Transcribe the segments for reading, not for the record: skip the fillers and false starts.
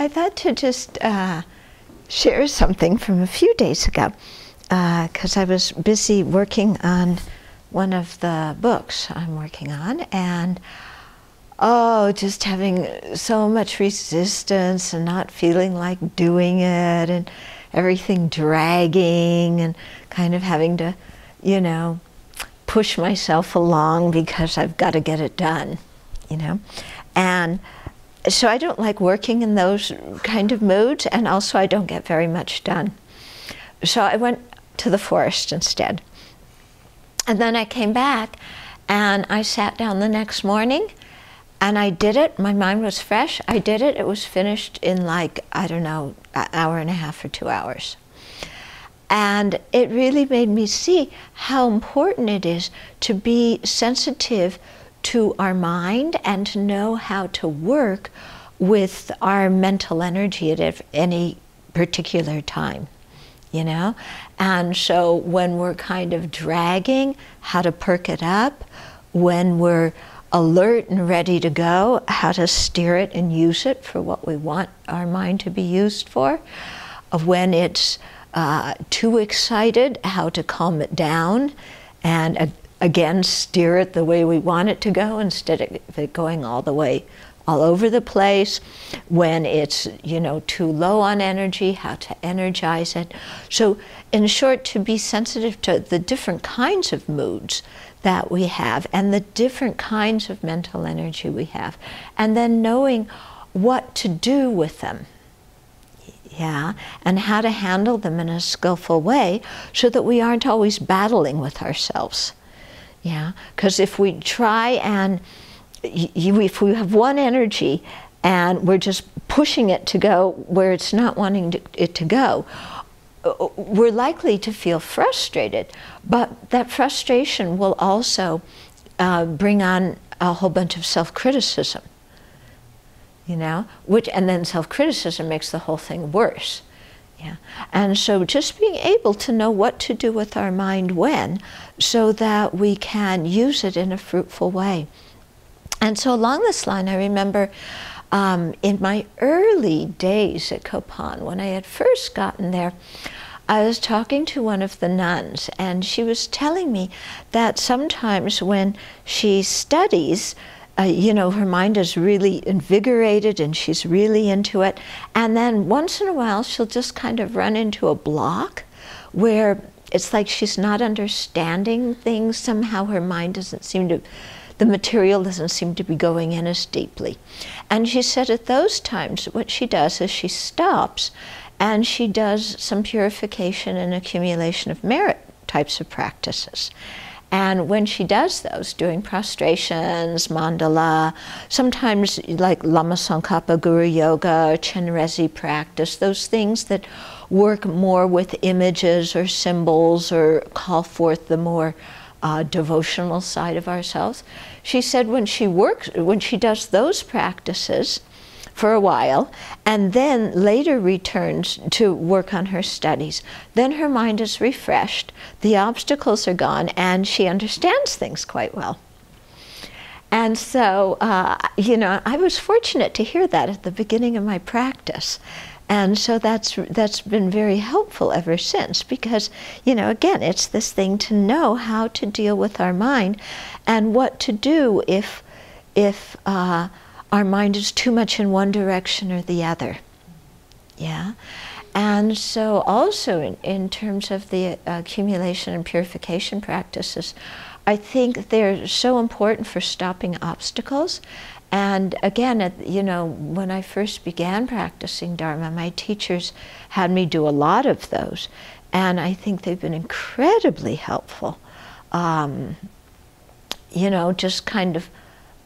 I thought to just share something from a few days ago, because I was busy working on one of the books I'm working on, and just having so much resistance and not feeling like doing it, and everything dragging, and kind of having to, you know, push myself along because I've got to get it done, you know. And so I don't like working in those kind of moods, and also I don't get very much done. So I went to the forest instead. And then I came back and I sat down the next morning and I did it. My mind was fresh. I did it. It was finished in like, I don't know, an hour and a half or 2 hours. And it really made me see how important it is to be sensitive to our mind and to know how to work with our mental energy at any particular time, you know? And so when we're kind of dragging, how to perk it up, when we're alert and ready to go, how to steer it and use it for what we want our mind to be used for, of when it's too excited, how to calm it down, and again, steer it the way we want it to go instead of it going all the way all over the place. When it's, you know, too low on energy, how to energize it. So, in short, to be sensitive to the different kinds of moods that we have and the different kinds of mental energy we have, and then knowing what to do with them. Yeah, and how to handle them in a skillful way so that we aren't always battling with ourselves. Yeah, because if we try and if we have one energy and we're just pushing it to go where it's not wanting it to go, we're likely to feel frustrated. But that frustration will also bring on a whole bunch of self-criticism, you know, and then self-criticism makes the whole thing worse. Yeah. And so just being able to know what to do with our mind when, so that we can use it in a fruitful way. And so along this line, I remember in my early days at Copan, when I had first gotten there, I was talking to one of the nuns, and she was telling me that sometimes when she studies, you know, her mind is really invigorated and she's really into it. And then once in a while, she'll just kind of run into a block where it's like she's not understanding things. Somehow her mind doesn't seem to, the material doesn't seem to be going in as deeply. And she said at those times, what she does is she stops and she does some purification and accumulation of merit types of practices. And when she does those, doing prostrations, mandala, sometimes like Lama Tsongkhapa Guru Yoga, Chenrezig practice, those things that work more with images or symbols or call forth the more devotional side of ourselves. She said when she does those practices for a while, and then later returns to work on her studies, then her mind is refreshed, the obstacles are gone, and she understands things quite well. And so, you know, I was fortunate to hear that at the beginning of my practice. And so that's been very helpful ever since, because, you know, again, it's this thing to know how to deal with our mind and what to do if our mind is too much in one direction or the other. Yeah? And so also in terms of the accumulation and purification practices, I think they're so important for stopping obstacles. And again, you know, when I first began practicing Dharma, my teachers had me do a lot of those. And I think they've been incredibly helpful. You know, just kind of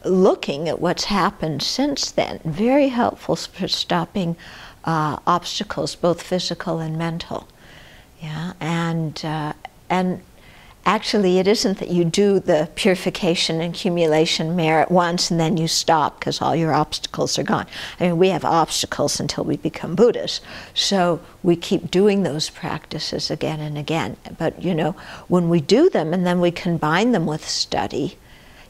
looking at what's happened since then, very helpful for stopping obstacles, both physical and mental. Yeah, and actually, it isn't that you do the purification and accumulation merit once and then you stop because all your obstacles are gone. I mean, we have obstacles until we become Buddhas, so we keep doing those practices again and again. But you know, when we do them and then we combine them with study,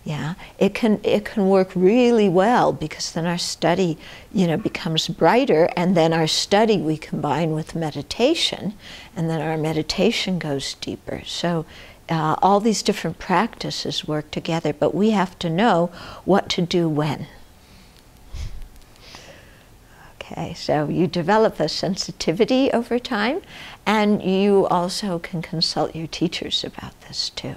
Yeah, it can work really well, because then our study, becomes brighter, and then our study we combine with meditation, and then our meditation goes deeper. So all these different practices work together, but we have to know what to do when. Okay, so you develop a sensitivity over time, and you also can consult your teachers about this too.